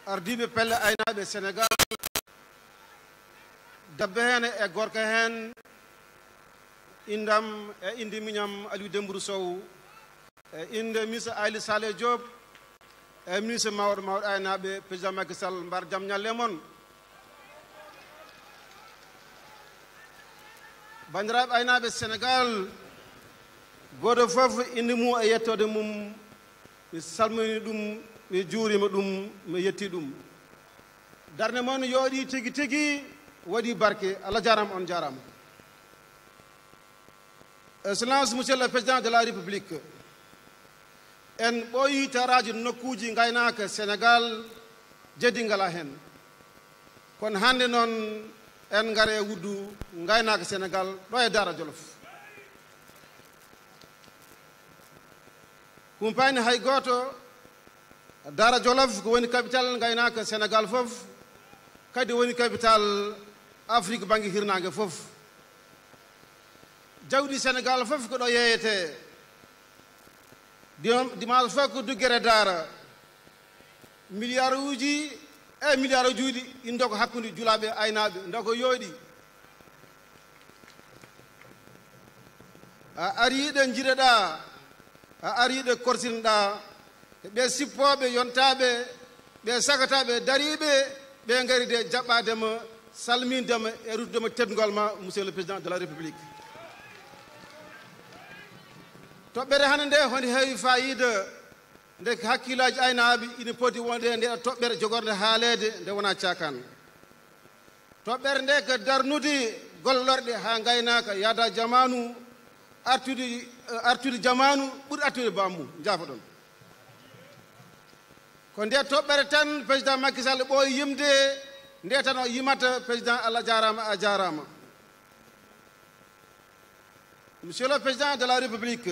ardiɓe pelle aynaɓe Sénégal dabbe hen e gorko hen indam e indi miñam Aliou Dembourou Sow e inde ministre Aly Saleh Diop e ministre mawɗo aynaɓe président Macky Sall mbar jaam ñalle moon bandiraɓe aynaɓe Sénégal goto fof inde mum e yettode mum mi salmini ɗum mi juurima ɗum mi yetti ɗum darde moon yooɗi tigui tigui waɗi barke Allah jarama on jarama excellence monsieur le président de la république en ɓooyi taraji nokkuji gaynaka Sénégal jeddi ngala hen kono hande noon en gaare wuddu gaynaka Sénégal ɗo e Daara Jolof kumpani hay goto Daara Jolof ko woni capital gaynaka Sénégal fof kadi woni capital Afrique banggue hirnangue fof jawdi Sénégal fof ko ɗo yeyete dimanche fof ko duggere Daara milliard uji e milliard ujuɗi indo ko hakkude julaɓe aynaɓe ndo ko yooɗi a ariɗe jireɗa a ariɗe korsinɗa ɓe sippoɓe yontaɓe ɓe sagataɓe dariɓe ɓe garide jaɓɓadema salmindema e ruttudema teddugol ma monsieur le président de la république toɓɓere hande nde honde heewi fayida nde hakkillaji aynaɓe ina poti wonde nde toɓɓere jogorde haalede nde wona cakan toɓɓere nde ko darnude gollorɗe ha gaynaka yaada jamanu artude jamanu ɓuuri artude bammu jaafa ɗon ko nde toɓɓere tan président Macky Sall ɓooyi yimde nde tan o yimata président Allah jarama a jarama monsieur le président de la république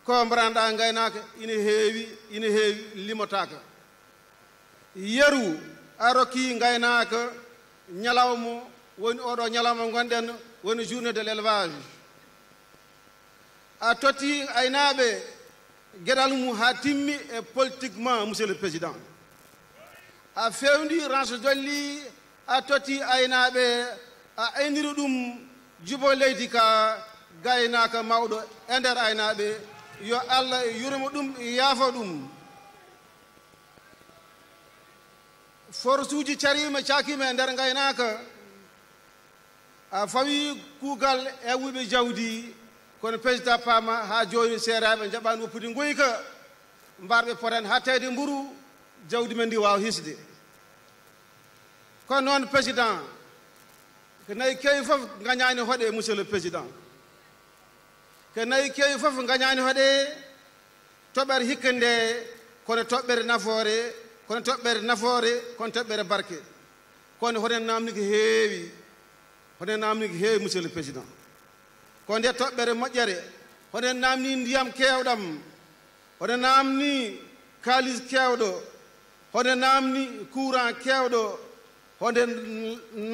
ko mbaranɗa gaynaka ina heewi limotaka yeru a rokki gaynaka ñalawma woni oɗo ñalawma gonɗen woni journée de l'élevage a totti aynaɓe gueɗal mum ha timmi e politiquement monsieur le président a fewndi ranso jolli a totti aynaɓe a ayniri ɗum jubo leydi ka gaynaka mawɗo e nder aynaɓe yo Allah yurmo ɗum yaafo ɗum force uji carima cakima e nder gaynaka a fawi kuugal e wuɓe jawdi kono président paama ha joni seeraɓe jaɓani woppude goyka mbarɓe poten ha tawde mburu jawdi men ndi wawa hisde kono noon président ko nayi kewi foof gañani hoɗe monsieur le président ko nayi kewi foof gañani hoɗe toɓɓere hikka nde kono toɓɓere nafoore kono toɓɓere barke kono hoɗen namni ko heewi monsieur le président ko nde toɓɓere moƴƴere hoɗen namni ndiyam kewɗam hoɗen namni kalis kewɗo hoɗen namni courant kewɗo hoɗen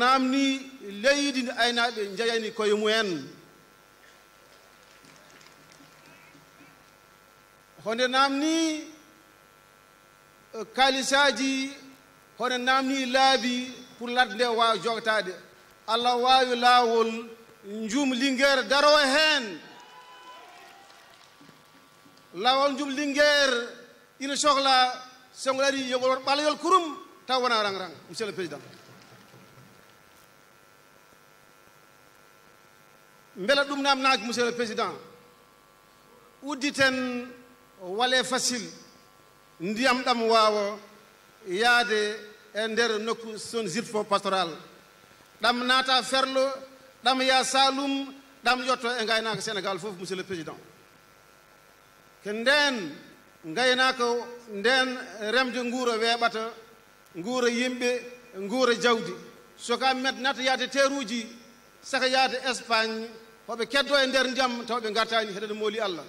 namni leydi ndi aynaɓe jeyani koye mumen hoɗe namni kalisaji hoɗe namni laabi pour ladde nde wawa jogtade Allah wawi lawol njum Linguére daro hen lawol njum Linguére ina sohla songol ari yogol waɗ ɓalayol kurum taw wona rang monsieur le président beela ɗum namnaki monsieur le président udditen wale facile ndiyam ɗam wawa yaade e nder nokku zone sylpho pastoral ɗam naata Ferlo ɗam ya Saloum ɗam yotto e gaynaka Sénégal fof monsieur le président ko nden gaynaka nden remde guura weeɓata guura yimɓe guura jawdi soka met nata yaade teruji saka yaade Espagne hoɓe keddo e nder ndiyam tawɓe gartani heɗene mooli Allah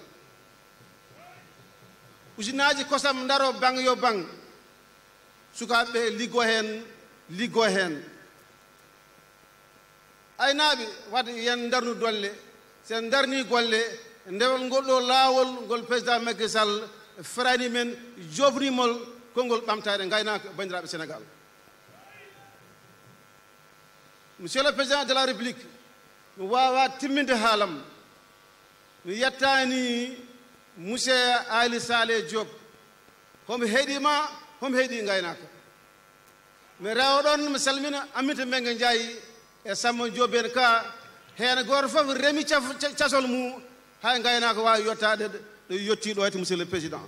usinaji kosam daro bang yo bang sukaɓe liggo hen aynaɓe wadde yen darnu dolle sen darni golle ndewol ngol ɗo laawol ngol président Macky Sall frani men jofrimol konngol ɓamtade gaynaka bandiraɓe Sénégal. Monsieur le Président de la République, mi wawa timminde haalam mi yettani monsieur Ali Saleh Diop homi heeɗima homi heeɗi gaynaka mi rewɗon mi salmina Aminata Mbengue Ndiaye e Samba Diop en ka hen goto foof remi casol mum hay gaynaka wawi yettade ɗo yettiɗo hete Monsieur le Président.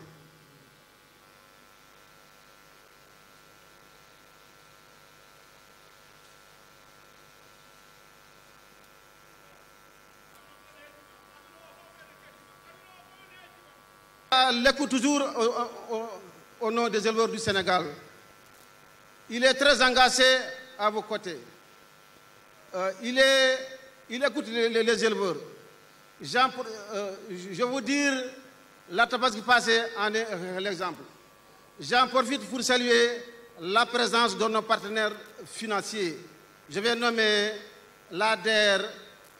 L'écoute toujours au nom des éleveurs du Sénégal. Il est très engagé à vos côtés. Il écoute les éleveurs. Je vous dire la tabaski passée en est l'exemple. J'en profite pour saluer la présence de nos partenaires financiers. Je vais nommer l'ADER,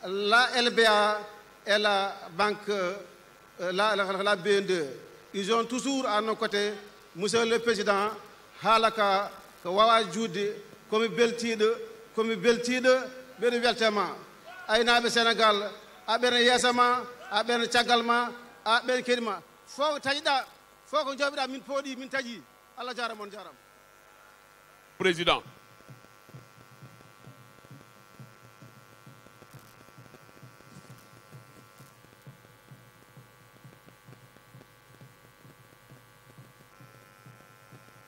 la LBA et la banque la BN2. Ils ont toujours à nos côtés, Monsieur le Président, Halaka, Wawa Djoudi, comme Beltide, Beri Veltema, Aïnabe Sénégal, Aben Yassama, Aben Tchagalma, Aben Kerima. Faut Taïda, faut qu'on jobbe min podi, min taji, Allah Jaram, Jaram. Président.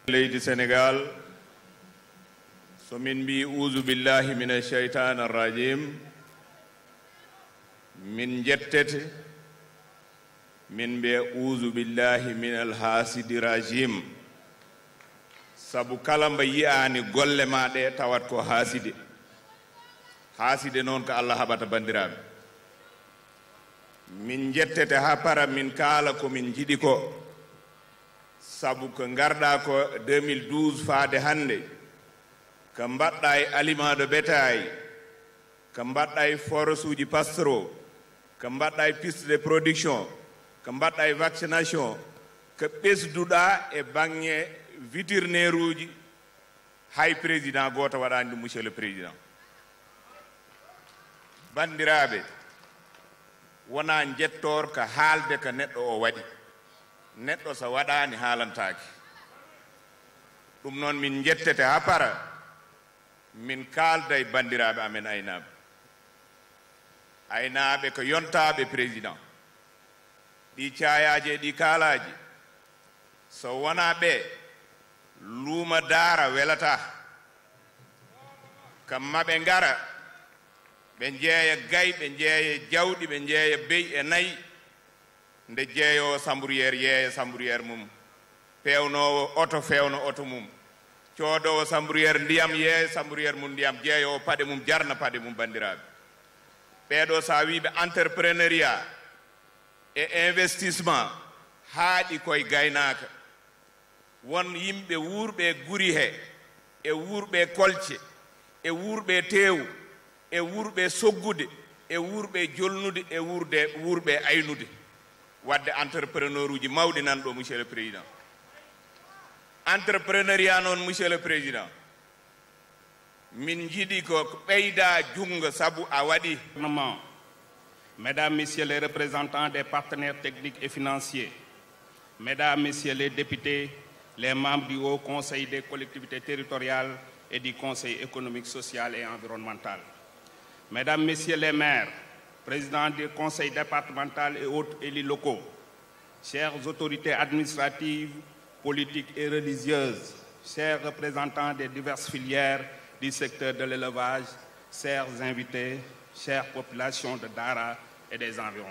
leydi Sénégal so min mbi uzu billahi min asheytan arrajim min jettete min mbiya uzu billahi min alhasidi rajim sabu kala mba yiyani golle ma ɗe tawat ko haaside noon ko Allah haɓata bandiraɓe min jettete ha para min kaala ko min jiɗi ko sabu ko garɗa ko 2012 faade hannde ko mbaɗɗa e aliment de bétail ko mbaɗɗa e forage uji pastoraux ko mbaɗɗa e piste de production ko mbaɗɗa e vaccination ko ɓesduɗa e bange vétérinaire uji hay président goto waɗani ɗum monsieur le président bandiraɓe wona jettor ko haalde ko neɗɗo o waɗi neɗɗo so waɗani haalantaki ɗum noon min jettete ha para min kalda e bandiraɓe amen aynaɓe ko yontaɓe président ɗi cayaji e ɗi kaalaji so wona ɓe luuma daara welata kamma ɓe ngara ɓe jeeya gay ɓe jeeya jawɗi ɓe jeeya bey e nayyi nde jeeyowo sambouriére yeeya sambouriére mum pewnowo oto fewno oto mum coodowo sambouriére ndiyam yeeya sambouriére mum ndiyam jeeyowo paɗe mum jarna paɗe mum bandiraɓe ɓeɗo sa wiɓe entrepreneuriat e investissement haaɗi koye gaynaka won yimɓe wuurɓe guri he e wuurɓe kolce e wuurɓe teewu e wuurɓe soggude e wuurɓe jolnude e wuurɓe aynude wadde entrepreneur uji mawɗi nan ɗo monsieur le président entrepreneuriat noon monsieur le président min jiiɗi ko ɓeyda jungo sabu a waɗi mesdames, messieurs les représentants des partenaires techniques et financiers, mesdames, messieurs les députés, les membres du Haut Conseil des collectivités territoriales et du Conseil économique, social et environnemental, mesdames, messieurs les maires, présidents du conseil départemental et autres élus locaux, chères autorités administratives, politiques et religieuses, chers représentants des diverses filières du secteur de l'élevage, chers invités, chères populations de Dara et des environs.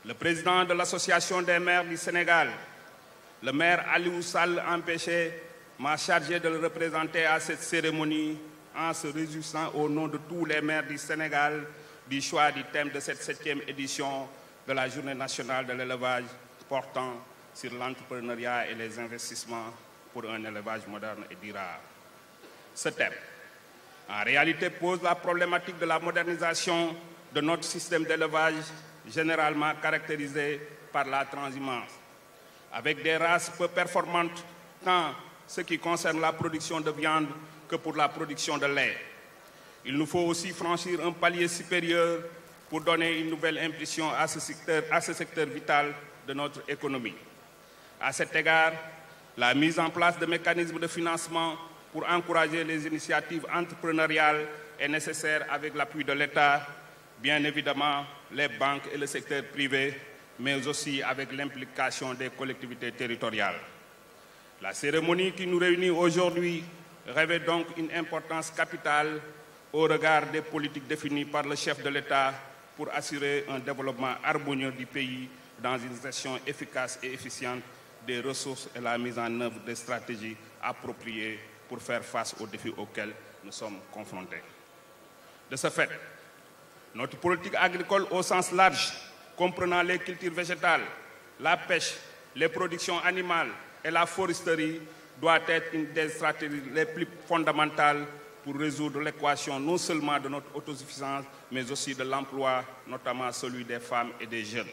Le président de l'Association des maires du Sénégal, le maire Aliou Sall Empêché, m'a chargé de le représenter à cette cérémonie en se réjouissant au nom de tous les maires du Sénégal du choix du thème de cette 7e édition de la Journée nationale de l'élevage portant sur l'entrepreneuriat et les investissements pour un élevage moderne et durable. Ce thème, en réalité, pose la problématique de la modernisation de notre système d'élevage généralement caractérisé par la transhumance. avec des races peu performantes tant ce qui concerne la production de viande que pour la production de lait. Il nous faut aussi franchir un palier supérieur pour donner une nouvelle impulsion à ce secteur vital de notre économie. À cet égard, la mise en place de mécanismes de financement pour encourager les initiatives entrepreneuriales est nécessaire avec l'appui de l'État, bien évidemment les banques et le secteur privé, mais aussi avec l'implication des collectivités territoriales. La cérémonie qui nous réunit aujourd'hui revêt donc une importance capitale au regard des politiques définies par le chef de l'État pour assurer un développement harmonieux du pays dans une gestion efficace et efficiente des ressources et la mise en œuvre des stratégies appropriées pour faire face aux défis auxquels nous sommes confrontés. De ce fait, notre politique agricole au sens large, comprenant les cultures végétales, la pêche, les productions animales et la foresterie, doit être une des stratégies les plus fondamentales pour résoudre l'équation non seulement de notre autosuffisance, mais aussi de l'emploi, notamment celui des femmes et des jeunes.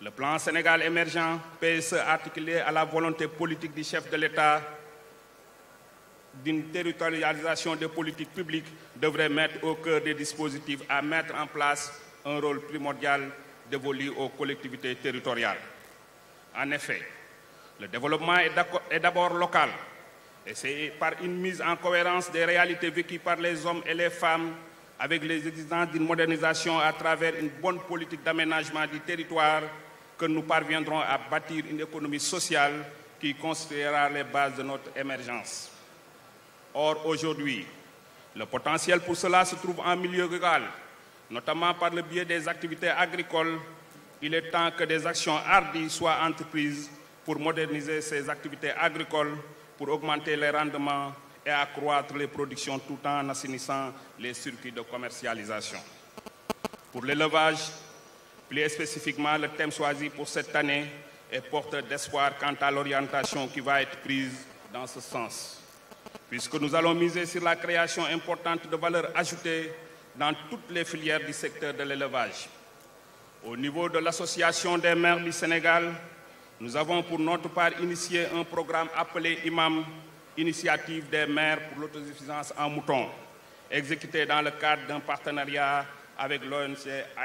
Le plan Sénégal émergent, PSE articulé à la volonté politique du chef de l'État d'une territorialisation des politiques publiques, devrait mettre au cœur des dispositifs à mettre en place un rôle primordial dévolu aux collectivités territoriales. En effet, le développement est d'abord local, et c'est par une mise en cohérence des réalités vécues par les hommes et les femmes avec les exigences d'une modernisation à travers une bonne politique d'aménagement du territoire que nous parviendrons à bâtir une économie sociale qui constituera les bases de notre émergence. Or, aujourd'hui, le potentiel pour cela se trouve en milieu rural, notamment par le biais des activités agricoles. Il est temps que des actions hardies soient entreprises pour moderniser ces activités agricoles, pour augmenter les rendements et accroître les productions tout en assainissant les circuits de commercialisation. Pour l'élevage, plus spécifiquement, le thème choisi pour cette année est porteur d'espoir quant à l'orientation qui va être prise dans ce sens, puisque nous allons miser sur la création importante de valeur ajoutée dans toutes les filières du secteur de l'élevage. Au niveau de l'Association des maires du Sénégal, nous avons pour notre part initié un programme appelé IMAM, Initiative des maires pour l'autosuffisance en moutons, exécuté dans le cadre d'un partenariat avec l'ONG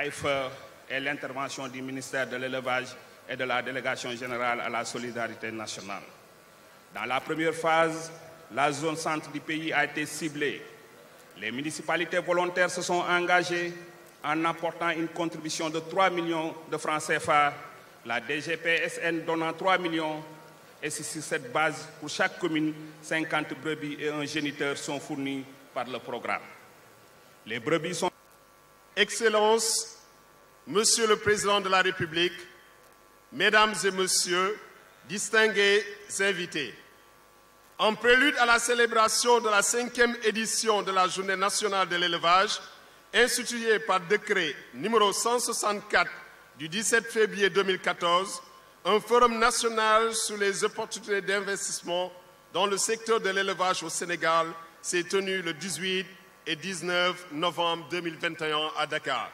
IFER et l'intervention du ministère de l'Élevage et de la Délégation générale à la solidarité nationale. Dans la première phase, la zone centre du pays a été ciblée. Les municipalités volontaires se sont engagées en apportant une contribution de 3 millions de francs CFA, la DGPSN donnant 3 millions, et c'est sur cette base, pour chaque commune, 50 brebis et un géniteur sont fournis par le programme. Les brebis sont... Excellences, Monsieur le Président de la République, Mesdames et Messieurs, distingués invités, en prélude à la célébration de la 5e édition de la Journée nationale de l'élevage, instituée par décret numéro 164 du 17 février 2014, un forum national sur les opportunités d'investissement dans le secteur de l'élevage au Sénégal s'est tenu le 18 et 19 novembre 2021 à Dakar.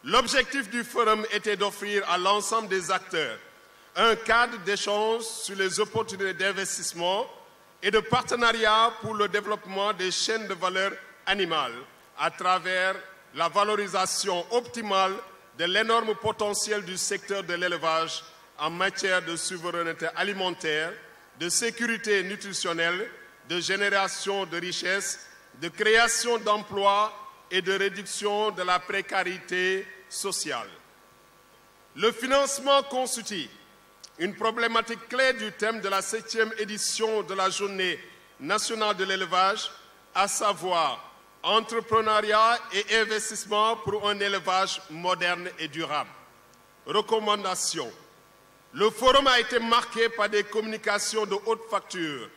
L'objectif du forum était d'offrir à l'ensemble des acteurs un cadre d'échange sur les opportunités d'investissement et de partenariat pour le développement des chaînes de valeur animale à travers la valorisation optimale de l'énorme potentiel du secteur de l'élevage en matière de souveraineté alimentaire, de sécurité nutritionnelle, de génération de richesses, de création d'emplois et de réduction de la précarité sociale. Le financement constitue une problématique clé du thème de la 7e édition de la Journée nationale de l'élevage, à savoir entrepreneuriat et investissement pour un élevage moderne et durable. Recommandations. Le forum a été marqué par des communications de haute facture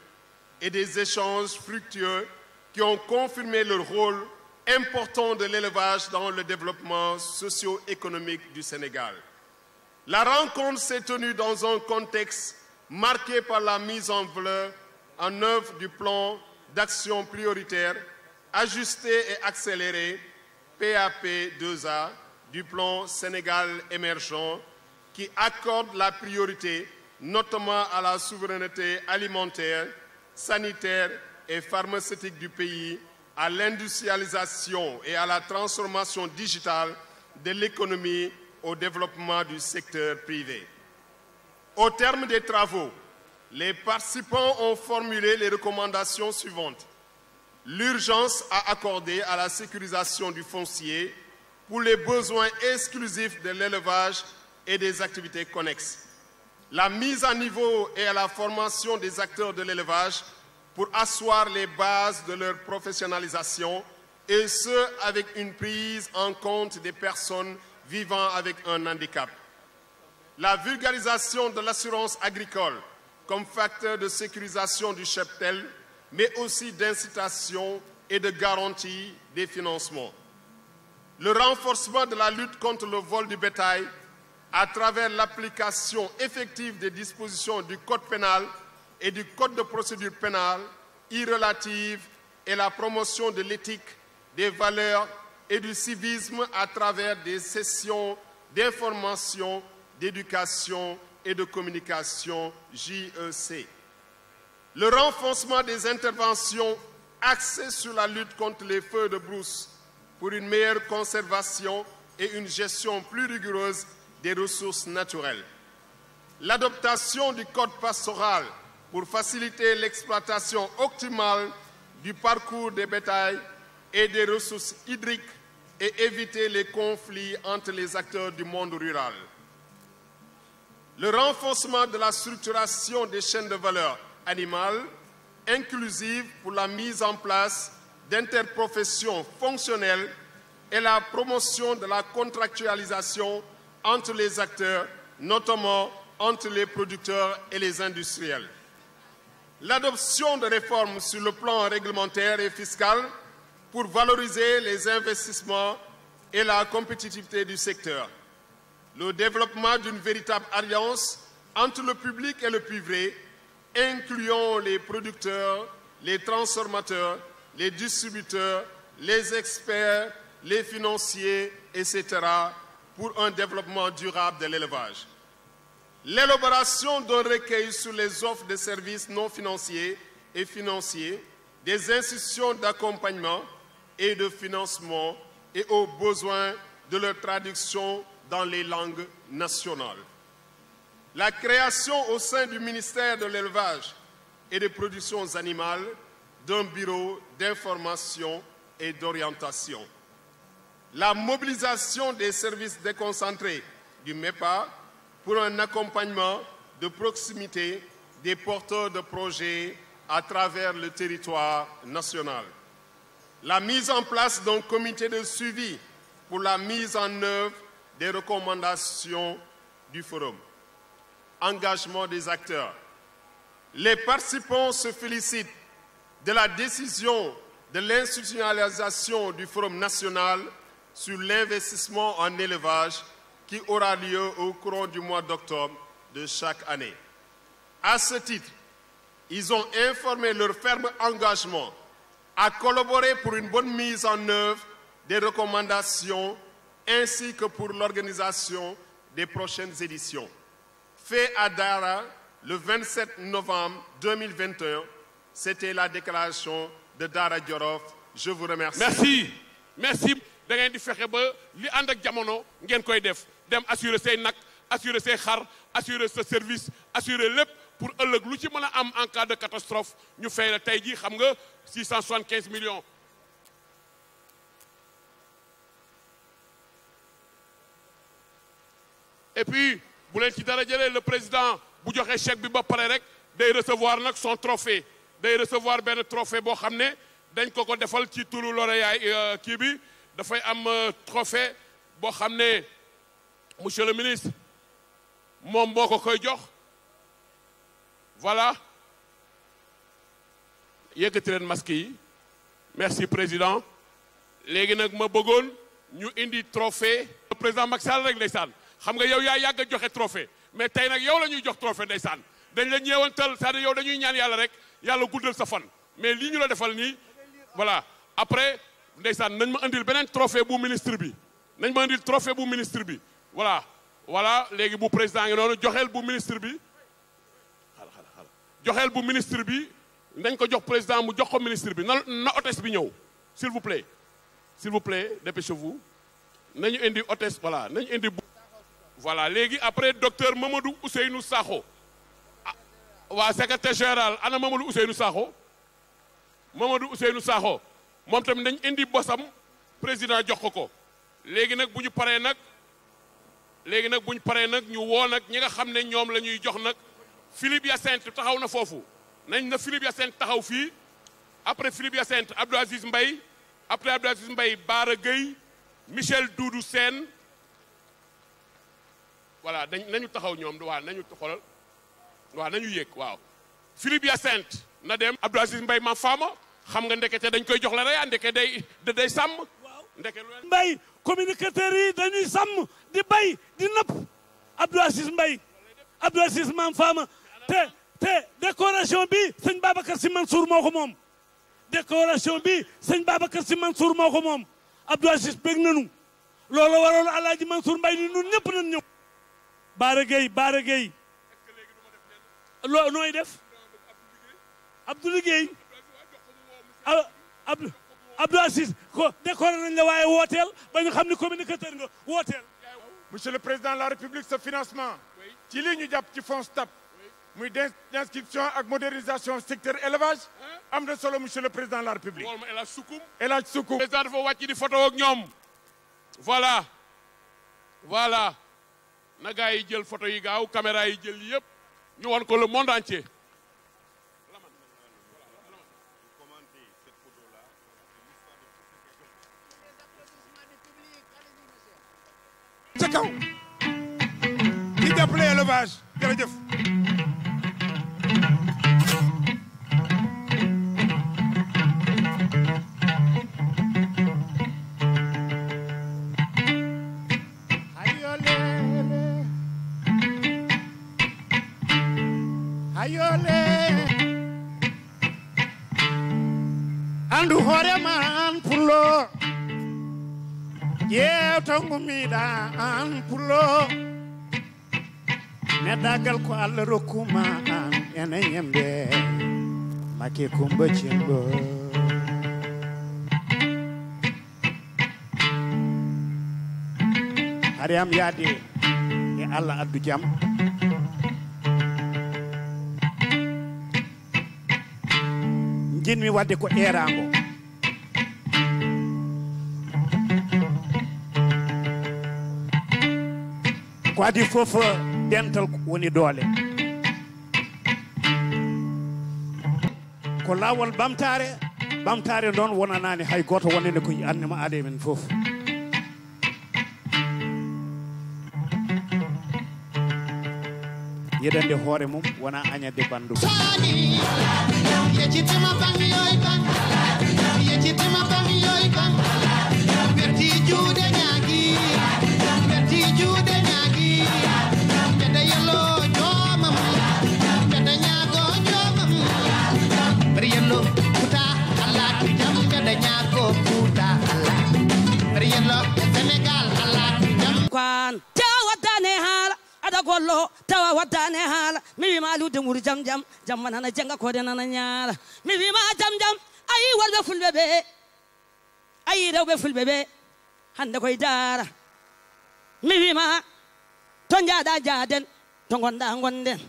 et des échanges fructueux qui ont confirmé le rôle important de l'élevage dans le développement socio-économique du Sénégal. La rencontre s'est tenue dans un contexte marqué par la mise en œuvre du plan d'action prioritaire ajusté et accéléré PAP2A du plan Sénégal émergent qui accorde la priorité notamment à la souveraineté alimentaire, sanitaire et pharmaceutique du pays, à l'industrialisation et à la transformation digitale de l'économie, au développement du secteur privé. Au terme des travaux, les participants ont formulé les recommandations suivantes. L'urgence à accorder à la sécurisation du foncier pour les besoins exclusifs de l'élevage et des activités connexes. La mise à niveau et à la formation des acteurs de l'élevage pour asseoir les bases de leur professionnalisation, et ce, avec une prise en compte des personnes vivant avec un handicap. La vulgarisation de l'assurance agricole comme facteur de sécurisation du cheptel, mais aussi d'incitation et de garantie des financements. Le renforcement de la lutte contre le vol du bétail à travers l'application effective des dispositions du Code pénal et du Code de procédure pénale irrelatives et la promotion de l'éthique, des valeurs et du civisme à travers des sessions d'information, d'éducation et de communication JEC. Le renforcement des interventions axées sur la lutte contre les feux de brousse pour une meilleure conservation et une gestion plus rigoureuse des ressources naturelles. L'adoption du code pastoral pour faciliter l'exploitation optimale du parcours des bétails et des ressources hydriques et éviter les conflits entre les acteurs du monde rural. Le renforcement de la structuration des chaînes de valeur animale inclusive pour la mise en place d'interprofessions fonctionnelles et la promotion de la contractualisation entre les acteurs, notamment entre les producteurs et les industriels. L'adoption de réformes sur le plan réglementaire et fiscal pour valoriser les investissements et la compétitivité du secteur. Le développement d'une véritable alliance entre le public et le privé, incluant les producteurs, les transformateurs, les distributeurs, les experts, les financiers, etc., pour un développement durable de l'élevage. L'élaboration d'un recueil sur les offres de services non financiers et financiers, des institutions d'accompagnement et de financement et aux besoins de leur traduction dans les langues nationales. La création au sein du ministère de l'Élevage et des Productions animales d'un bureau d'information et d'orientation. La mobilisation des services déconcentrés du MEPA pour un accompagnement de proximité des porteurs de projets à travers le territoire national. La mise en place d'un comité de suivi pour la mise en œuvre des recommandations du forum. Engagement des acteurs. Les participants se félicitent de la décision de l'institutionnalisation du forum national sur l'investissement en élevage qui aura lieu au courant du mois d'octobre de chaque année. À ce titre, ils ont informé leur ferme engagement à collaborer pour une bonne mise en œuvre des recommandations ainsi que pour l'organisation des prochaines éditions. Fait à Dara le 27 novembre 2021, c'était la déclaration de Dara Djolof. Je vous remercie. Merci. Merci. Da ngeen di fexe ba li ànd ak jamono ngeen koy def dem assurer say nag assurer say xar assurer sa service assurer lépp pour ëllëg lu ci mën a am en cas de catastrophe ñu fay la tey jii xam nga 675 millions. Et puis bu leen ci dara jëlee le président bu joxe chèque bi ba pare rek day recevoir nag son trophée day recevoir benn trophée boo xam ne dañ ko defal ci turu lauréat kii bi. dafay am trophée boo xam ne monsieur le ministre moom moo ko koy jox voilà yëkkati leen masque yi merci président léegi nag ma bëggoon ñu indi trophée le président Macky Sall rek ndeysaan xam nga yow yaa yàgg a joxe trophée mais tey nag yow la ñuy jox trophée ndeysaan dañ la ñeewantal c'est-à-dire yow dañuy ñaan yàlla rek yàlla guddal sa fan mais lii ñu la defal nii voilà après ndeysaan nañ ma andil beneen trophée bu ministre bi nañ ma andil trophée bu ministre bi voilà voilà léegi bu président ngi noonu joxeel bu ministre bi joxeel bu ministre bi nañ ko jox président mu jox ko ministre bi na hôtesse bi ñëw s'il vous plaît dépêchez-vous nañu indi hôtesse voilà nañu indi voilà léegi après docteur Mamadou Ousseynou Sakho waa secrétaire général ana Mamadou Ousseynou Sakho moom tamit nañ indi bosam président jox ko léegi nag bu ñu paree nag ñu woo nag ñi nga xam ne ñoom la ñuy jox nag Philippe Hyacinthe taxaw na foofu nañ na Philippe Hyacinthe taxaw fii après Philippe Hyacinthe Abdou Aziz Mbaye après Abdou Aziz Mbaye Bara Gueye Michel Doudou Sène voilà nañu taxaw ñoom waaw nañu xoolal waaw nañu yéeg waaw Philippe Hyacinthe na dem Abdou Aziz Mbaye ma faama xam nga ndekete dañ koy jox la rek ndeke day sàmm ndeke lu Mbaye communicateurs yi dañuy sàmm di bay di nëpp Abdou Aziz Mbaye Abdou Aziz maam faama te décoration bi sëñ Babacar Sy Mansour moo ko moom décoration bi sëñ Babacar Sy Mansour moo ko moom Abdou Aziz bég nañu loolu waroon Alaaji Mansour Mbaye ni ñun ñëpp nañ ñëw Bara Gueye loo nooy def Abdou liggéey Abdou Aziz ko décoré nañ la waaye wooteel ba ñu xam ne communicateur nga wooteel. Monsieur le Président de la République, ce financement ci lii ñu jàpp ci fonds STAP muy d'inscription ak modernisation secteur élevage am na solo monsieur le Président de la République. El Hadj Soukoum. président dafa wàcc di photo ak ñoom voilà na gaa yi jël photo yi gaaw caméra yi jël yëpp ñu won ko le monde entier. ca kaw di jàppale élevage jërëjëf. ayole andu hoore man pullo ƴewtangumiɗa an pullo neɗɗagal ko Allah rokkuma an ene ñembe make kumba cimbo haade am yaade e Allah addu jam jinmi wadde ko erango ko adi fof dental woni doole ko lawol bamtare noon wonanani hay goto wonene ko annema aade men fof yeɗande hoore mum wona añade bandu yeccitima bangiyoy kan yeccitima bangiyoy kan berti juuɗe ñaagi berti juuɗe ñaagi mbede yello joomam mbede ñaago joomam bari yello kuta Allah jam mbede ñaago kuta Allah bari yello Sénégal Allah jam kwan tawadane hala ada gollo tawa waddane haala mi wima lude muru jam jamma nana jenga kode nana ñaala mi wima jam ayi walɓe fulɓe ɓe ayi rewɓe fulɓe ɓe hande koye daara mi wima to jaaɗa jaaden to gonɗa gonden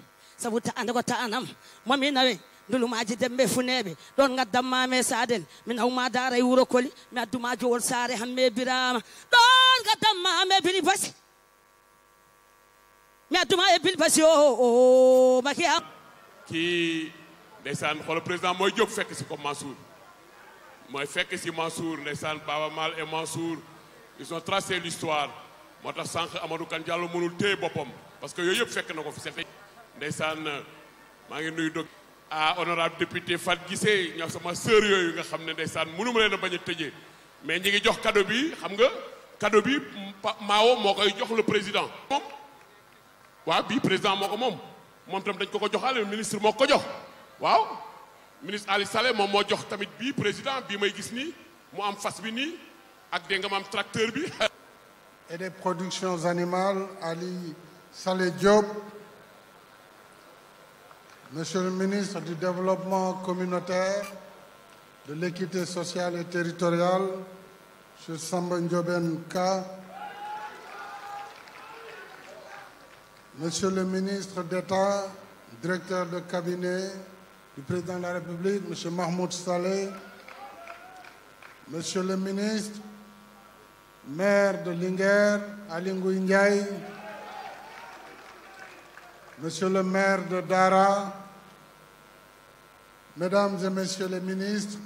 saabu ande ko tanam momi nawe ndulumaji dembe funeɓe ɗon gaddamma saden mi nawma daara e wuuro koli mi adduma jowol saare hamme birama ɗon gaddamma me bili basi mais duma e bil basi o maki am kii ndeysaan xoolal président mooy jóg fekk si ko Mansour mooy fekk si Mansour ndeysaan Baba Mal et Mansour ils ont tracé l'histoire moo tax sànq Amadou Kane Diallo mënul téye boppam parce que yooyu yëpp fekk na ko fi seet ndeysaan maa ngi nuyu dog honorable député Fat Guissé ñoo sama sœur yooyu nga xam ne ndeysaan mënu ma leen a bañ a tëjee mais ñi ngi jox cadeau bi xam nga cadeau bi Mao moo koy jox le président moom waaw bii président moo ko moom tam dañ ko joxaale ministre moo ko jox waaw ministre Ali Saleh moom moo jox tamit bii président bii may gis nii mu am fas bi nii ak dégg nga ma am tracteur bi. et des productions animales Ali Saleh Diop Monsieur le ministre du Développement communautaire, de l'équité sociale et territoriale, M. Samba Ndiobène Ka, Monsieur le ministre d'État, directeur de cabinet du président de la République, M. Mahmoud Saleh, Monsieur le ministre, maire de Linguère, Aly Ngouille Ndiaye, Monsieur le maire de Dara, Mesdames et Messieurs les ministres,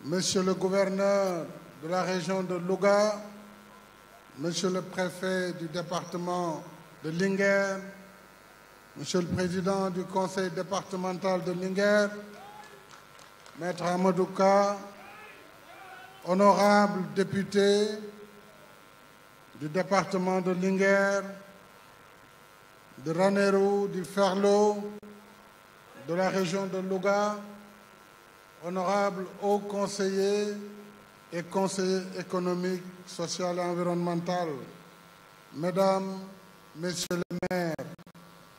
Monsieur le gouverneur de la région de Louga, Monsieur le préfet du département de Linguère, Monsieur le président du conseil départemental de Linguère, Maître Amadou Ka, honorables députés du département de Linguère, de Ranérou, du Ferlo, de la région de Louga, honorables hauts conseillers et conseillers économiques, sociaux et environnementaux, Mesdames, Messieurs les maires,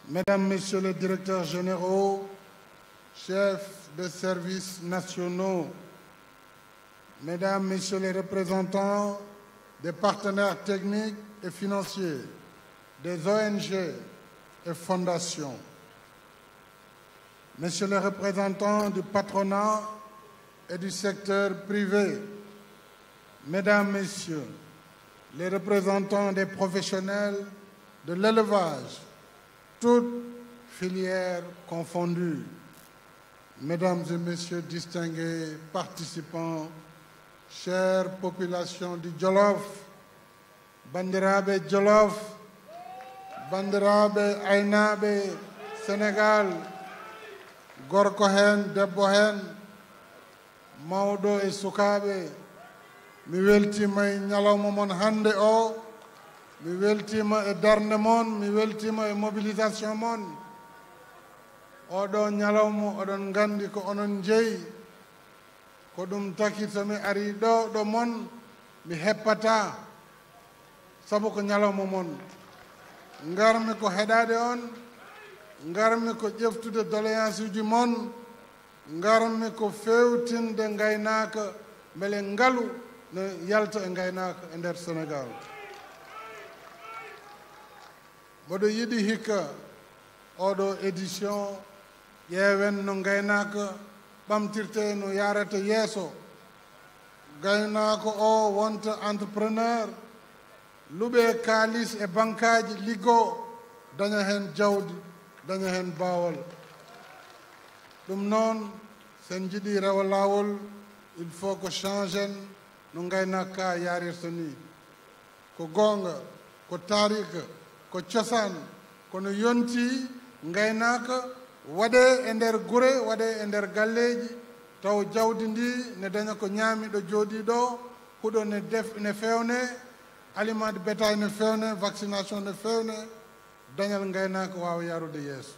Mesdames, Messieurs les directeurs généraux, chefs de services nationaux, Mesdames, Messieurs les représentants des partenaires techniques et financiers, des ONG et fondations, Messieurs les représentants du patronat et du secteur privé, Mesdames, Messieurs les représentants des professionnels de l'élevage, toutes filières confondues, Mesdames et Messieurs distingués participants, chère population du Jolof, bandiraɓe Jolof, bandiraɓe aynaɓe Sénégal, gorko hen debbo hen, mawɗo e sukaɓe, mi weltima e ñalawma mon hande o, mi weltima e darde mon, mi weltima e mobilisation mon. Oɗo ñalawma oɗon gandi ko onon jeeyi, ko ɗum taki somi ari ɗo mon mi heppata, sabu ko ñalawma mon. Ngarmi ko heɗade on, ngarmi ko ƴeftude doléance uji mon, ngarmi ko fewtinde gaynaka beele ngaalu ne yalta e gaynaka e nder Sénégal. Mboɗo yiɗi hikka oɗo édition ƴeewen no gaynaka ɓamtirte no yarata yeeso. Gaynako o wonta entrepreneur luɓe kalis e bankaji liggo daña hen jawdi, daña hen bawol. Ɗum noon sen jiiɗi rewa lawol il faut ko changen no gaynaka yarirta ni, ko gonga, ko tarika, ko cosaan, kono yonti gaynaka waɗe e nder gure, waɗe e nder galleji, taw jawdi ndi ne daña ko ñaami ɗo jooɗi ɗo, huɗo ne fewne, aliment de bétail ne fewne, vaccination ne fewne, dañal gaynaka wawa yarude yeeso.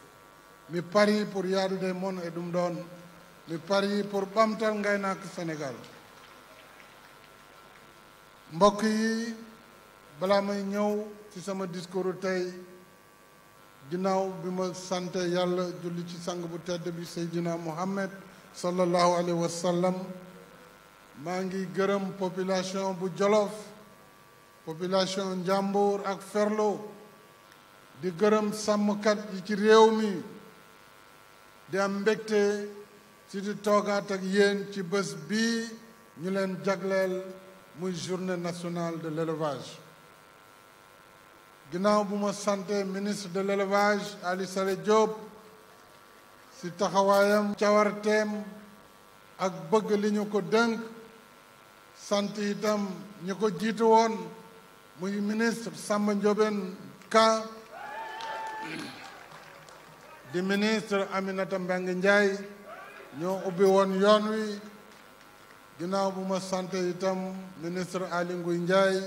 Mi pari pour yarude mon e ɗum ɗon, mi pari pour ɓamtal gaynaka Sénégal. Mbokk yi, balaa may ñëw ci sama discours tey, ginnaaw bi ma sante yàlla julli ci sang bu tedd bi Seydina Muhammad sallallahu alayhi wa sallam, maa ngi gërëm population bu Jolof, population Njàmbur ak Ferlo, di gërëm sàmmkat yi ci réew mi, di am mbégte ci di toogaat ak yéen ci bés bii ñu leen jagleel muy journée nationale de l'élevage. Ginnaaw bu ma santé ministre de l'élevage Ali Saleh Diop ci taxawaayam, cawarteem ak bëgg li ñu ko dënk, sant itam ñi ko jiitu woon muy ministre Samba Ndiobène Ka, di ministre Aminata Mbengue Ndiaye, ñoo ubbi woon yoon wi. Ginnaaw bu ma santé itam ministre Aly Ngouille Ndiaye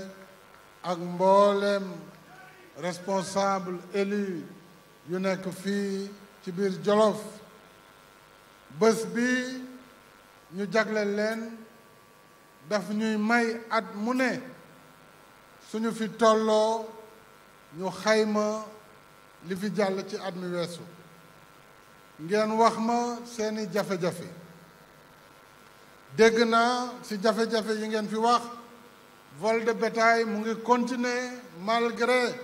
ak mbooleem responsable élu yu nekk fii ci biir Jolof. Bés bi ñu jagleel leen daf ñuy may at mu ne suñu fi tolloo ñu xayma li fi jàll ci at mi weesu. ngeen wax ma seeni jafe-jafe dégg naa ci jafe-jafe yi ngeen fi wax vol de bétail mu ngi continuer malgré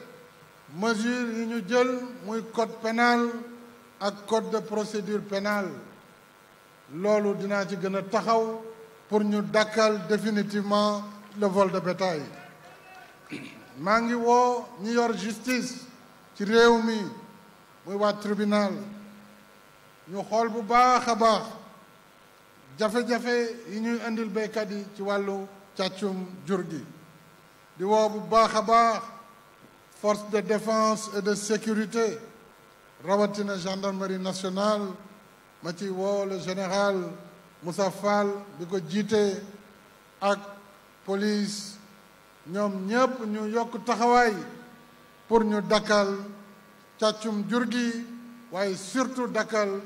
mesures yi ñu jël muy code pénal ak code de procédure pénale loolu dinaa ci gën a taxaw pour ñu dakkal définitivement le vol de bétail maa ngi woo ñi yor justice ci réew mi muy waa tribunal ñu xool bu baax a baax jafe-jafe yi ñuy indil béykat yi ci wàllu càccum jur gi di woo bu baax a baax force de défense et de sécurité rawatina gendarmerie nationale ma ci woo le général Moussa Fall bi ko jiite ak police ñoom ñépp ñu yokk taxawaay pour ñu dakkal càccum jur gi waaye surtout dakkal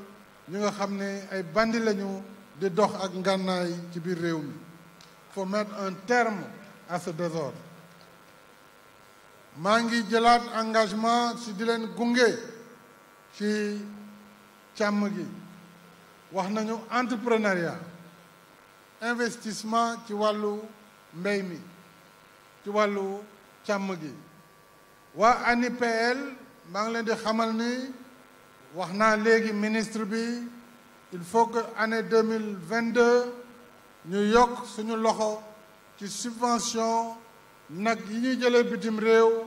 ñi nga xam ne ay bandi lañu di dox ak ngànnaay ci biir réew mi faut mettre un terme à ce désordre maa ngi jëlaat engagement ci di leen gunge ci càmm gi wax nañu entrepreneuriat investissement ci wàllu mbéy mi ci wàllu càmm gi waa ANIPL maa ngi leen di xamal ni wax naa léegi ministre bi il faut que année 2022 ñu yokk suñu loxo ci subvention nag yi ñuy jëlee bitim réew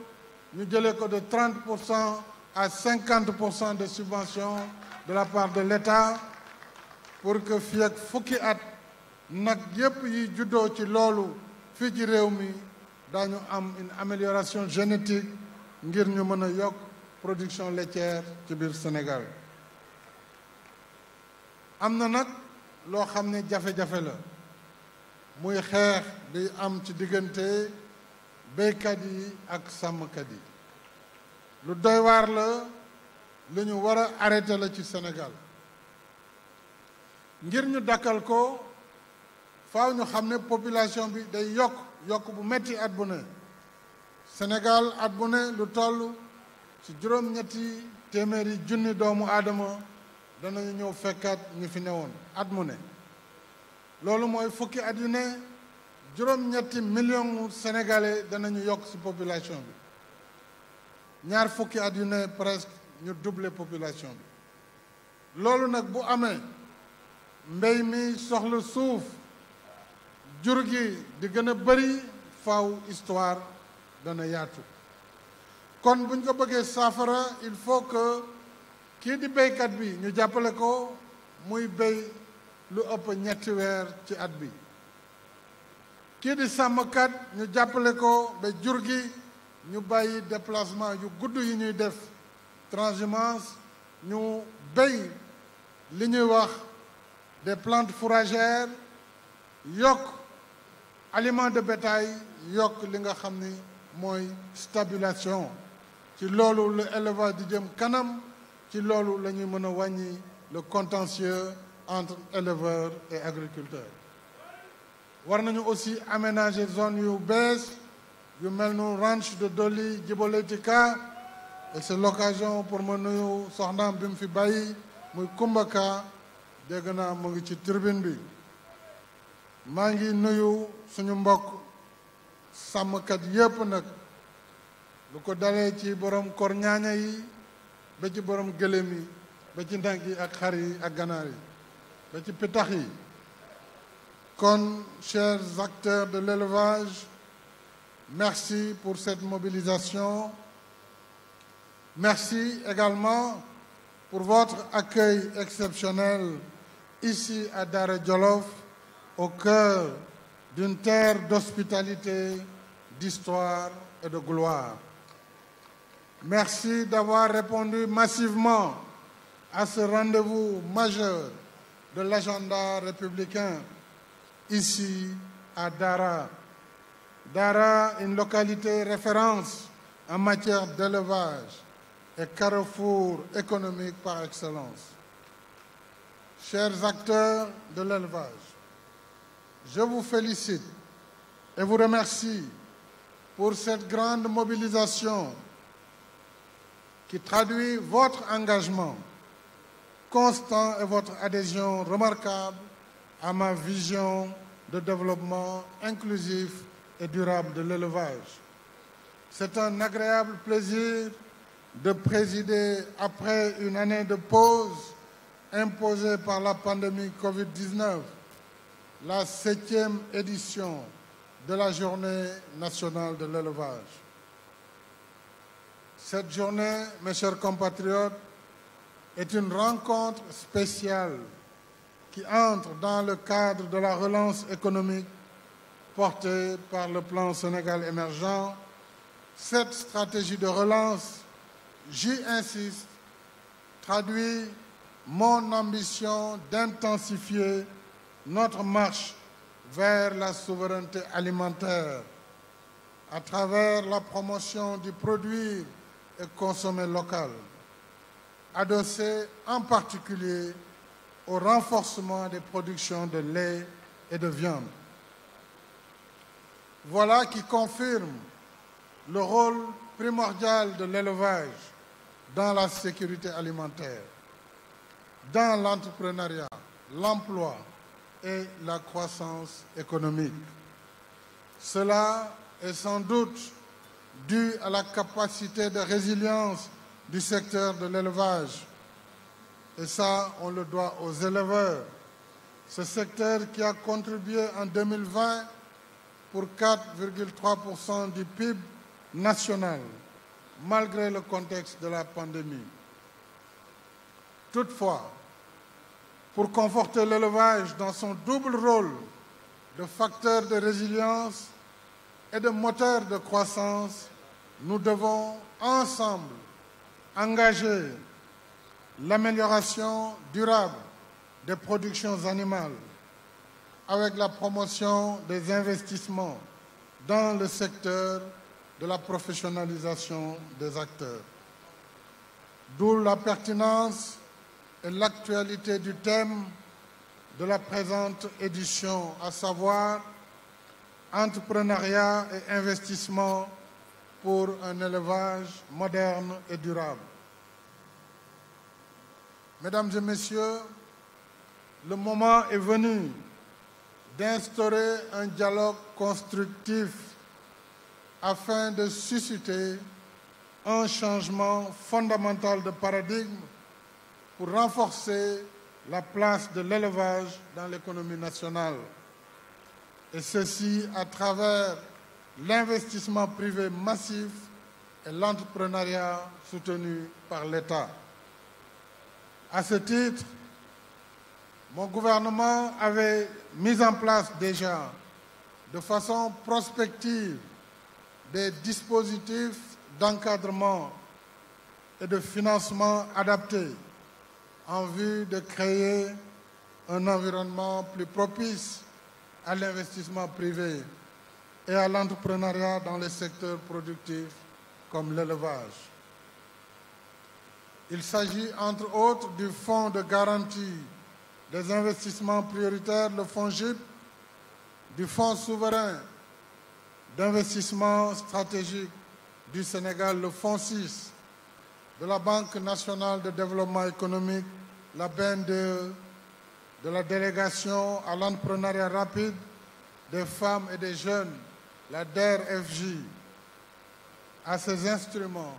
ñu jëlee ko de 30% à 50% de subvention de la part de l'État pour que fii ak fukki at nag yépp yi juddoo ci loolu fii ci réew mi daañu am une amélioration génétique ngir ñu mën a yokk production laitière ci biir Sénégal am na nag loo xam ne jafe-jafe la muy xeex bi am ci diggante béykat yi ak sàmmkat yi lu doy waar la lu ñu war a arrêté la ci Sénégal ngir ñu dakkal ko faaw ñu xam ne population bi day yokk bu metti at bu ne Sénégal at bu ne lu toll ci juróom-ñetti téeméeri junni doomu aadama danañu ñëw fekkaat ñu fi newoon at mu ne loolu mooy fukki at yu ne juróom-ñetti millions sénégalais danañu yokk ci population bi ñaar fukki at yu ne presque ñu doubler population bi loolu nag bu amee mbéy mi soxla suuf jur gi di gën a bari faaw histoire dana yaatu kon buñ ko bëggee saafara il faut que kii di béykat bi ñu jàppale ko muy béy lu ëpp ñetti weer ci at bi kii di sàmmkat ñu jàppale ko ba jur gi ñu bàyyi déplacement yu gudd yi ñuy def transhumance ñu béy li ñuy wax des plantes fourragères yokk aliment de bétail yokk li nga xam ni mooy stabilisation ci loolu la élevage di jëm kanam ci loolu la ñuy mën a wàññi le contentieux entre éleveurs et agriculteurs war nañu aussi aménager zone yu bees yu mel nu ranch de Doli Djibo Leyti Ka et c'est l'occasion pour ma nuyu soxnaam bi mu fi bàyyi muy Kumba Ka dégg naa mu ngi ci tribune bi maa ngi nuyu suñu mbokk sàmmkat yépp nag lu ko dalee ci borom kor ñaaña yi ba ci borom gëléem yi ba ci nag yi ak xar yi ak ganaar yi ba ci pitax yi kon chers acteurs de l'élevage merci pour cette mobilisation merci également pour votre accueil exceptionnel ici à Daara Djolof au cœur d'une terre d'hospitalité, d'histoire et de gloire. Merci d'avoir répondu massivement à ce rendez-vous majeur de l'agenda républicain ici à Dara. Dara, une localité référence en matière d'élevage et carrefour économique par excellence. Chers acteurs de l'élevage, je vous félicite et vous remercie pour cette grande mobilisation qui traduit votre engagement constant et votre adhésion remarquable à ma vision de développement inclusif et durable de l'élevage. C'est un agréable plaisir de présider, après une année de pause imposée par la pandémie Covid-19, la 7e édition de la Journée nationale de l'élevage. Cette journée, mes chers compatriotes, est une rencontre spéciale qui entre dans le cadre de la relance économique portée par le plan Sénégal émergent. Cette stratégie de relance, j'y insiste, traduit mon ambition d'intensifier notre marche vers la souveraineté alimentaire à travers la promotion du produire et consommer local, adossé en particulier au renforcement des productions de lait et de viande. Voilà qui confirme le rôle primordial de l'élevage dans la sécurité alimentaire, dans l'entrepreneuriat, l'emploi et la croissance économique. Cela est sans doute dû à la capacité de résilience du secteur de l'élevage. Et ça, on le doit aux éleveurs. Ce secteur qui a contribué en 2020 pour 4,3% du PIB national, malgré le contexte de la pandémie. Toutefois, pour conforter l'élevage dans son double rôle de facteur de résilience et de moteur de croissance, nous devons ensemble engager l'amélioration durable des productions animales avec la promotion des investissements dans le secteur de la professionnalisation des acteurs. D'où la pertinence et l'actualité du thème de la présente édition, à savoir entrepreneuriat et investissement pour un élevage moderne et durable. Mesdames et messieurs, le moment est venu d'instaurer un dialogue constructif afin de susciter un changement fondamental de paradigme pour renforcer la place de l'élevage dans l'économie nationale. Et ceci à travers l'investissement privé massif et l'entrepreneuriat soutenu par l'État. À ce titre, mon gouvernement avait mis en place déjà, de façon prospective, des dispositifs d'encadrement et de financement adaptés en vue de créer un environnement plus propice à l'investissement privé et à l'entrepreneuriat dans les secteurs productifs comme l'élevage. Il s'agit entre autres du Fonds de garantie des investissements prioritaires, le FONGIP, du Fonds souverain d'investissement stratégique du Sénégal, le FONSIS, de la Banque nationale de développement économique, la BNDE, de la délégation à l'entrepreneuriat rapide des femmes et des jeunes, la DER-FJ. À ces instruments,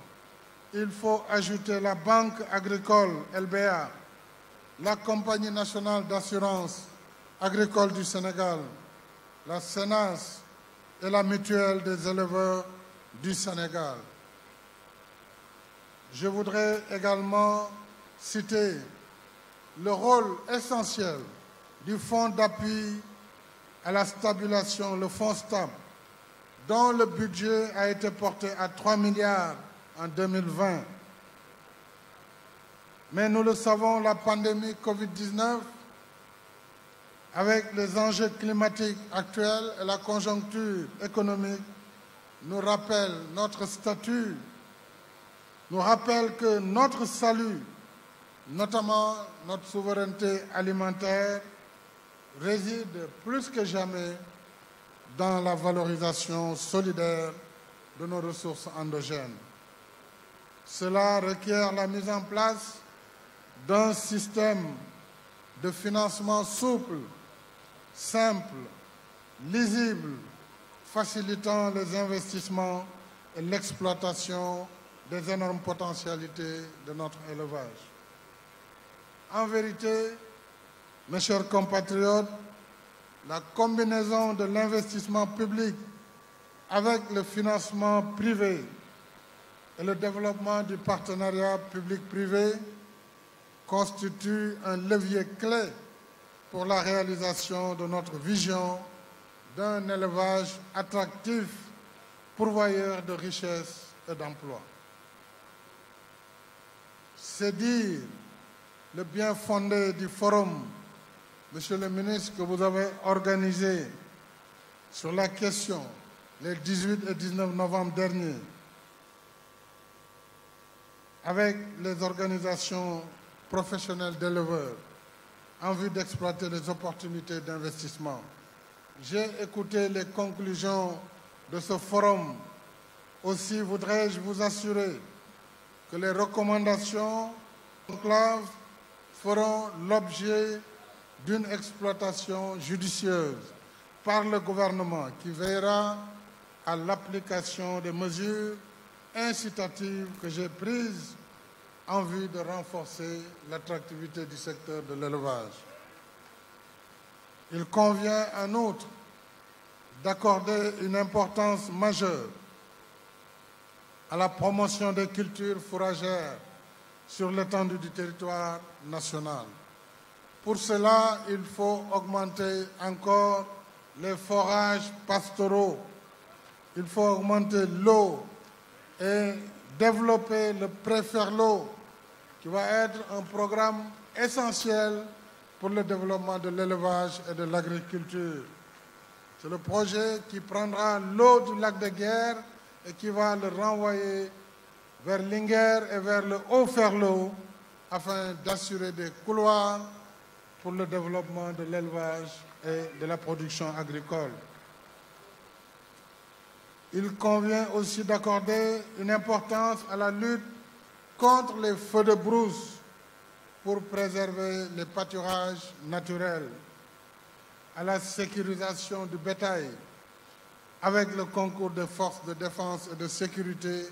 il faut ajouter la Banque agricole, LBA, la Compagnie nationale d'assurance agricole du Sénégal, la CNAS et la Mutuelle des éleveurs du Sénégal. Je voudrais également citer le rôle essentiel du Fonds d'appui à la stabilisation, le Fonds STAB, dont le budget a été porté à 3 milliards en 2020. Mais nous le savons, la pandémie Covid-19, avec les enjeux climatiques actuels et la conjoncture économique, nous rappelle notre statut, nous rappelle que notre salut, notamment notre souveraineté alimentaire, réside plus que jamais dans la valorisation solidaire de nos ressources endogènes. Cela requiert la mise en place d'un système de financement souple, simple, lisible, facilitant les investissements et l'exploitation des énormes potentialités de notre élevage. En vérité, mes chers compatriotes, la combinaison de l'investissement public avec le financement privé et le développement du partenariat public-privé constitue un levier clé pour la réalisation de notre vision d'un élevage attractif, pourvoyeur de richesses et d'emplois. C'est dire le bien fondé du forum, Monsieur le ministre, que vous avez organisé sur la question les 18 et 19 novembre dernier avec les organisations professionnelles d'éleveurs en vue d'exploiter les opportunités d'investissement. J'ai écouté les conclusions de ce forum. Aussi voudrais-je vous assurer que les recommandations de l'enclave feront l'objet d'une exploitation judicieuse par le gouvernement qui veillera à l'application des mesures incitatives que j'ai prises en vue de renforcer l'attractivité du secteur de l'élevage. Il convient en outre d'accorder une importance majeure à la promotion des cultures fourragères sur l'étendue du territoire national. Pour cela, il faut augmenter encore les forages pastoraux. Il faut augmenter l'eau et développer le Préferlo, qui va être un programme essentiel pour le développement de l'élevage et de l'agriculture. C'est le projet qui prendra l'eau du lac de Guiers et qui va le renvoyer vers Linguère et vers le Haut-Ferlo afin d'assurer des couloirs pour le développement de l'élevage et de la production agricole. Il convient aussi d'accorder une importance à la lutte contre les feux de brousse pour préserver les pâturages naturels, à la sécurisation du bétail avec le concours des forces de défense et de sécurité,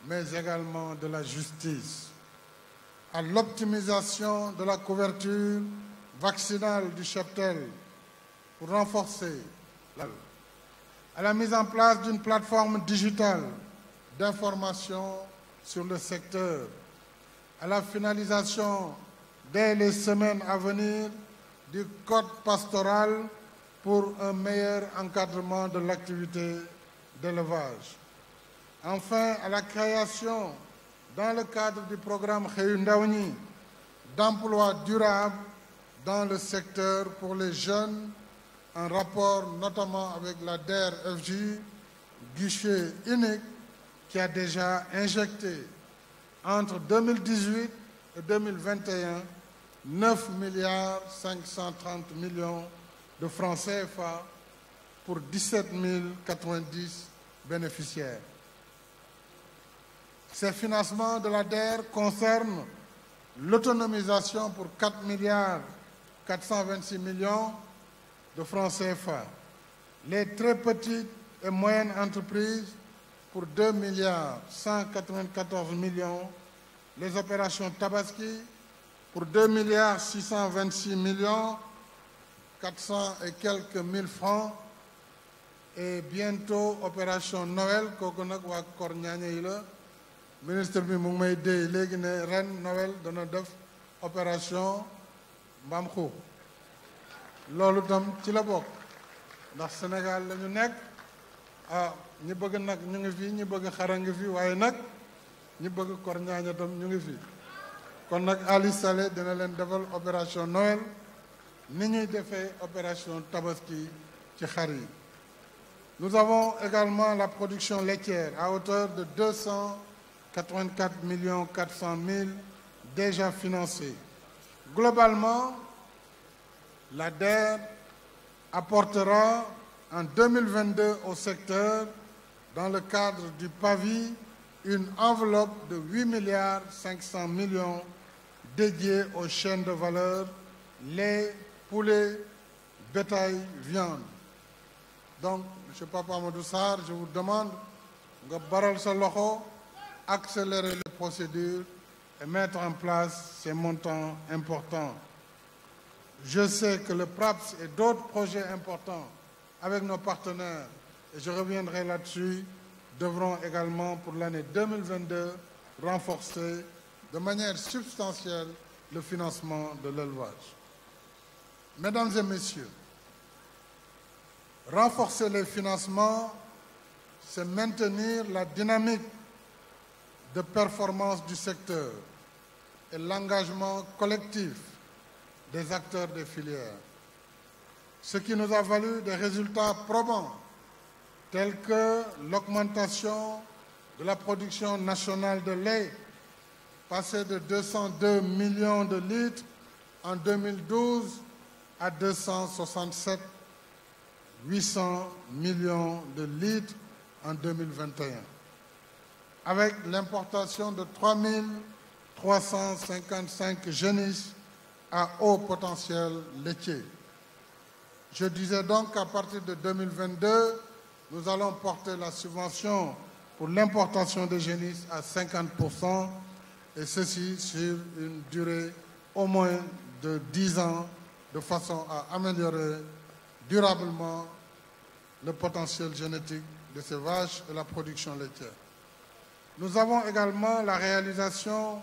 mais également de la justice, à l'optimisation de la couverture vaccinale du cheptel pour renforcer à la mise en place d'une plateforme digitale d'information sur le secteur, à la finalisation dès les semaines à venir du code pastoral pour un meilleur encadrement de l'activité d'élevage. Enfin, à la création, dans le cadre du programme Xëyu Ndaw ñi, d'emplois durables dans le secteur pour les jeunes, en rapport notamment avec la DER/FJ, guichet unique, qui a déjà injecté entre 2018 et 2021 9 milliards 530 millions de francs CFA pour 17 090 bénéficiaires. Ces financements de la DER concernent l'autonomisation pour 4 milliards 426 millions de francs CFA, les très petites et moyennes entreprises pour 2 milliards 194 millions, les opérations Tabaski pour 2 milliards 626 millions, 400 et quelques mille francs, et bientôt opération Noël, kooku nag waa Kor Ñaaña yi la ministre bi mu ngi may déy léegi ne ren Noël dana def opération Mbaam Xuux loolu tam ci la bokk ndax Sénégal la ñu nekk ñi bëgg nag ñu ngi fi ñi bëgg xara ngi fi waaye nag ñi bëgg Kor Ñaaña tam ñu ngi fi kon nag Ali Saleh dina leen defal opération Noël ni ñuy defee opération Tabaski ci xar yi. Nous avons également la production laitière à hauteur de 284 400 000 déjà financés. Globalement, la DER apportera en 2022 au secteur, dans le cadre du PAVI, une enveloppe de 8 milliards 500 millions dédiée aux chaînes de valeur, lait, poulet, bétail, viande. Donc, M. Papa Amadou Sarr, je vous demande de baral sa loxo, accélérer les procédures et mettre en place ces montants importants. Je sais que le PRAPS et d'autres projets importants avec nos partenaires, et je reviendrai là-dessus, devront également pour l'année 2022 renforcer de manière substantielle le financement de l'élevage. Mesdames et messieurs, renforcer les financements, c'est maintenir la dynamique de performance du secteur et l'engagement collectif des acteurs des filières. Ce qui nous a valu des résultats probants, tels que l'augmentation de la production nationale de lait, passée de 202 millions de litres en 2012 à 267 800 millions de litres en 2021, avec l'importation de 3355 génisses à haut potentiel laitier. Je disais donc qu'à partir de 2022, nous allons porter la subvention pour l'importation de génisses à 50%, et ceci sur une durée au moins de 10 ans, de façon à améliorer durablement le potentiel génétique de ces vaches et la production laitière. Nous avons également la réalisation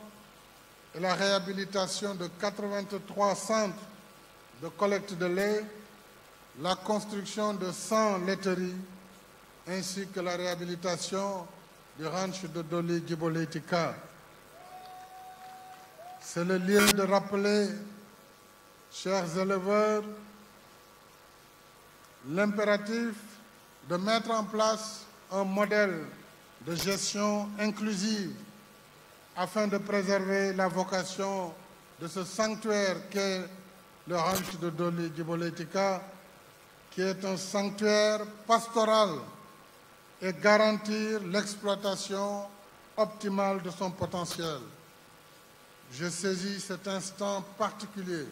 et la réhabilitation de 83 centres de collecte de lait, la construction de 100 laiteries, ainsi que la réhabilitation du ranch de Doli Giboleitika. C'est le lieu de rappeler, chers éleveurs, l'impératif de mettre en place un modèle de gestion inclusive afin de préserver la vocation de ce sanctuaire qu'est le ranch de Doli Giboleitika, qui est un sanctuaire pastoral, et garantir l'exploitation optimale de son potentiel. Je saisis cet instant particulier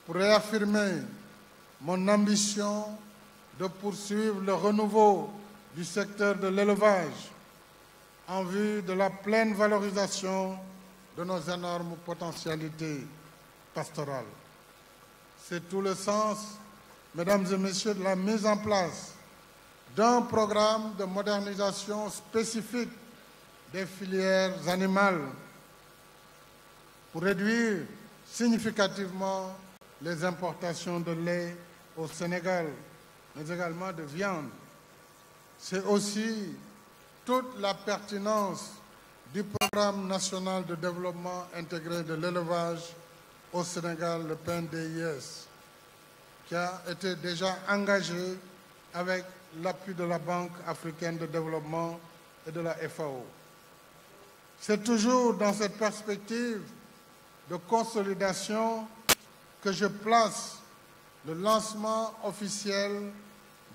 pour réaffirmer mon ambition de poursuivre le renouveau du secteur de l'élevage en vue de la pleine valorisation de nos énormes potentialités pastorales. C'est tout le sens, mesdames et messieurs, de la mise en place d'un programme de modernisation spécifique des filières animales pour réduire significativement les importations de lait au Sénégal, mais également de viande. C'est aussi toute la pertinence du programme national de développement intégré de l'élevage au Sénégal, le PNDIS, qui a été déjà engagé avec l'appui de la Banque africaine de développement et de la FAO. C'est toujours dans cette perspective de consolidation que je place le lancement officiel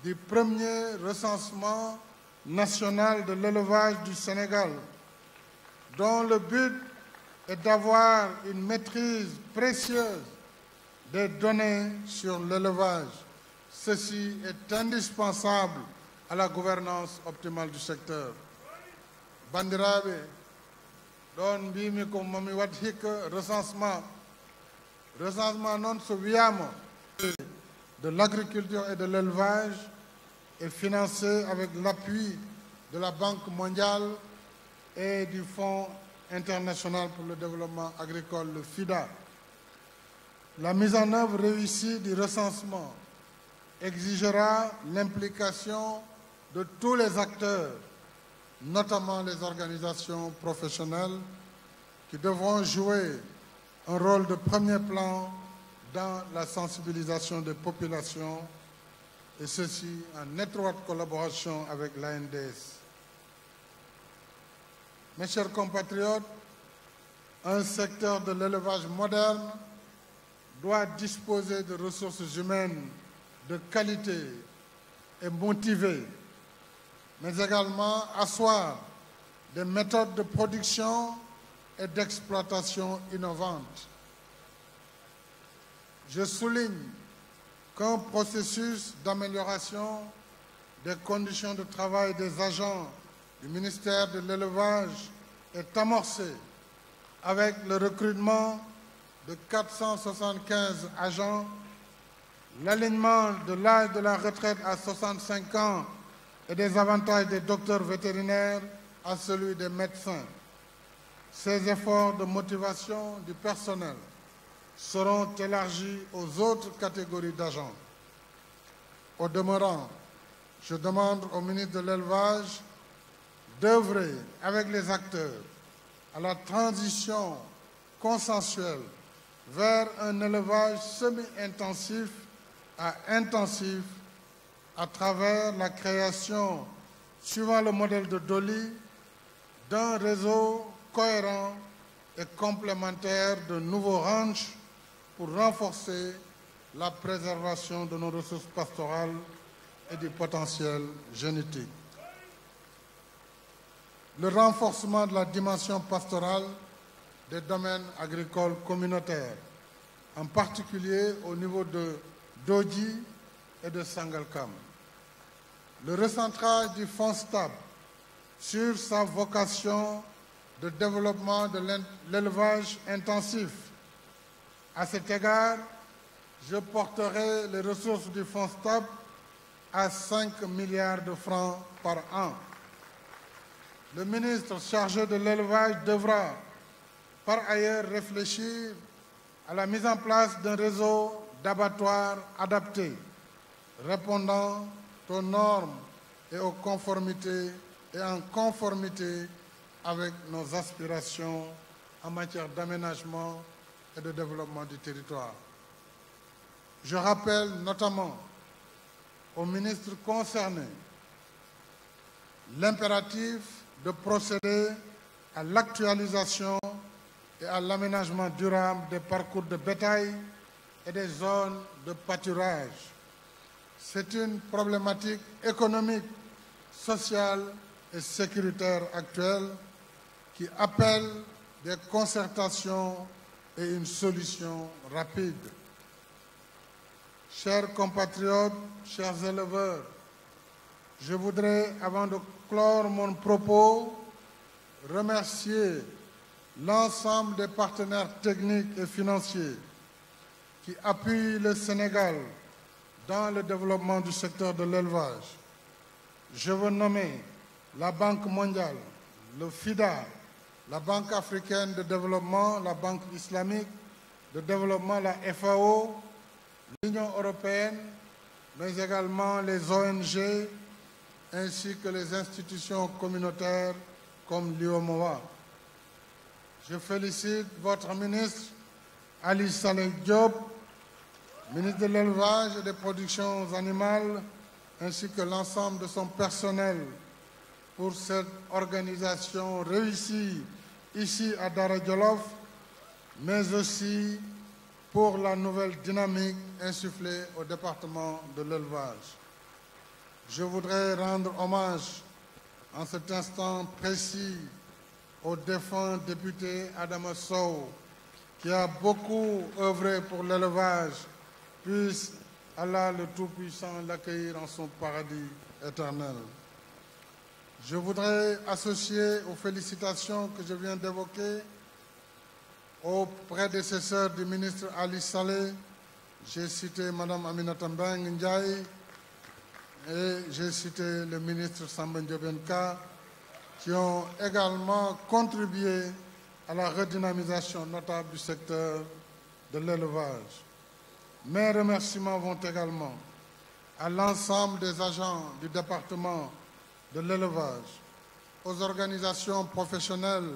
du premier recensement national de l'élevage du Sénégal, dont le but est d'avoir une maîtrise précieuse des données sur l'élevage. Ceci est indispensable à la gouvernance optimale du secteur. Bandirabe, don bimi ko mami wat hikka recensement non so wiyama de l'agriculture et de l'élevage est financé avec l'appui de la Banque mondiale et du Fonds international pour le développement agricole, le FIDA. La mise en œuvre réussie du recensement exigera l'implication de tous les acteurs, notamment les organisations professionnelles, qui devront jouer un rôle de premier plan dans la sensibilisation des populations, et ceci en étroite collaboration avec l'ANDS. Mes chers compatriotes, un secteur de l'élevage moderne doit disposer de ressources humaines de qualité et motivées, mais également asseoir des méthodes de production et d'exploitation innovantes. Je souligne qu'un processus d'amélioration des conditions de travail des agents du ministère de l'Élevage est amorcé avec le recrutement de 475 agents, l'alignement de l'âge de la retraite à 65 ans et des avantages des docteurs vétérinaires à celui des médecins. Ces efforts de motivation du personnel seront élargis aux autres catégories d'agents. Au demeurant, je demande au ministre de l'Élevage d'œuvrer avec les acteurs à la transition consensuelle vers un élevage semi-intensif à intensif à travers la création, suivant le modèle de Dolly, d'un réseau cohérent et complémentaire de nouveaux ranchs pour renforcer la préservation de nos ressources pastorales et du potentiel génétique. Le renforcement de la dimension pastorale des domaines agricoles communautaires, en particulier au niveau de Dodji et de Sangalkam. Le recentrage du Fonds stable sur sa vocation de développement de l'élevage intensif. À cet égard, je porterai les ressources du Fonds stable à 5 milliards de francs par an. Le ministre chargé de l'élevage devra par ailleurs réfléchir à la mise en place d'un réseau d'abattoirs adaptés, répondant aux normes et aux conformités et en conformité avec nos aspirations en matière d'aménagement et de développement du territoire. Je rappelle notamment aux ministres concernés l'impératif de procéder à l'actualisation et à l'aménagement durable des parcours de bétail et des zones de pâturage. C'est une problématique économique, sociale et sécuritaire actuelle qui appelle des concertations et une solution rapide. Chers compatriotes, chers éleveurs, je voudrais, avant de clore mon propos, remercier l'ensemble des partenaires techniques et financiers qui appuient le Sénégal dans le développement du secteur de l'élevage. Je veux nommer la Banque mondiale, le FIDA, la Banque africaine de développement, la Banque islamique de développement, la FAO, l'Union européenne, mais également les ONG, ainsi que les institutions communautaires comme l'UOMOA. Je félicite votre ministre, Ali Saleh Diop, ministre de l'Élevage et des Productions animales, ainsi que l'ensemble de son personnel pour cette organisation réussie ici à Dara Djolof, mais aussi pour la nouvelle dynamique insufflée au département de l'élevage. Je voudrais rendre hommage en cet instant précis au défunt député Adama Sow, qui a beaucoup œuvré pour l'élevage. Puisse Allah le Tout-Puissant l'accueillir en son paradis éternel. Je voudrais associer aux félicitations que je viens d'évoquer aux prédécesseurs du ministre Ali Saleh. J'ai cité Mme Aminata Mbengue Ndiaye et j'ai cité le ministre Samba Ndiobène-Ka, qui ont également contribué à la redynamisation notable du secteur de l'élevage. Mes remerciements vont également à l'ensemble des agents du département de l'élevage, aux organisations professionnelles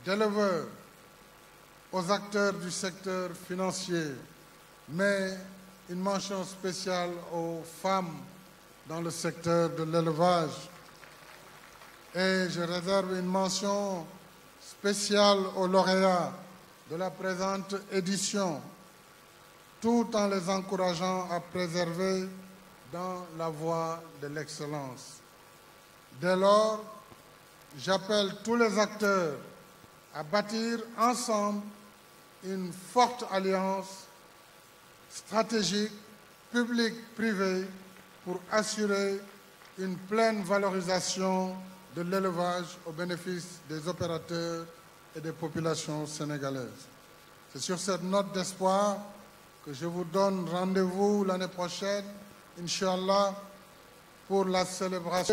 d'éleveurs, aux acteurs du secteur financier, mais une mention spéciale aux femmes dans le secteur de l'élevage. Et je réserve une mention spéciale aux lauréats de la présente édition, tout en les encourageant à préserver dans la voie de l'excellence. Dès lors, j'appelle tous les acteurs à bâtir ensemble une forte alliance stratégique, publique-privée, pour assurer une pleine valorisation de l'élevage au bénéfice des opérateurs et des populations sénégalaises. C'est sur cette note d'espoir que je vous donne rendez-vous l'année prochaine, Inch'Allah, pour la célébration